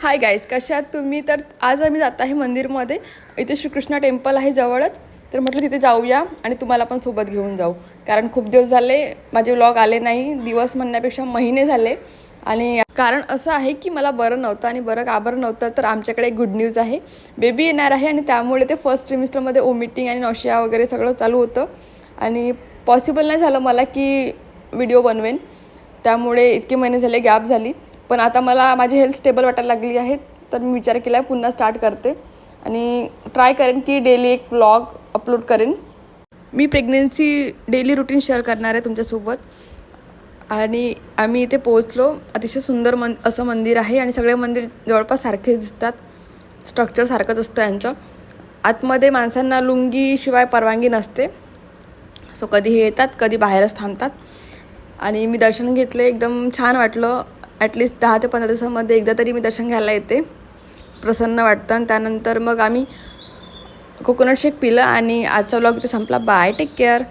Hi guys, कशा आहात तुम्ही? तर आज आम्ही जात आहे मंदिरमध्ये. इथे श्रीकृष्ण टेम्पल आहे जवळच. तर म्हटलं तिथे जाऊया आणि तुम्हाला पण सोबत घेऊन जाऊ, कारण खूप दिवस झाले माझे व्लॉग आले नाही. दिवस म्हणण्यापेक्षा महिने झाले. आणि कारण असं आहे की मला बरं नव्हतं, आणि बरं का बरं नव्हतं तर आमच्याकडे एक गुड न्यूज आहे. बेबी येणार आहे आणि त्यामुळे ते फर्स्ट ट्रिमिस्टरमध्ये ओमिटिंग आणि नॉशिया वगैरे सगळं चालू होतं. आणि पॉसिबल नाही झालं मला की व्हिडिओ बनवेन. त्यामुळे इतके महिने झाले गॅप झाली. पण आता मला माझी हेल्थ स्टेबल वाटायला लागली आहे. तर मी विचार केला आहे पुन्हा स्टार्ट करते आणि ट्राय करेन की डेली एक व्लॉग अपलोड करेन. मी प्रेग्नेन्सी डेली रुटीन शेअर करणार आहे तुमच्यासोबत. आणि आम्ही इथे पोहोचलो. अतिशय सुंदर असं मंदिर आहे आणि सगळे मंदिर जवळपास सारखेच दिसतात. स्ट्रक्चर सारखंच असतं यांचं. आतमध्ये माणसांना लुंगीशिवाय परवानगी नसते. सो कधी हे येतात, कधी बाहेरच थांबतात. आणि मी दर्शन घेतले, एकदम छान वाटलं. ॲटलिस्ट 10 ते 15 दिवसामध्ये एकदा तरी मी दर्शन घ्यायला येते. प्रसन्न वाटतं. आणि त्यानंतर मग आम्ही कोकोनट शेक पिलं आणि आजचा व्लॉग इथे संपला. Bye, take care.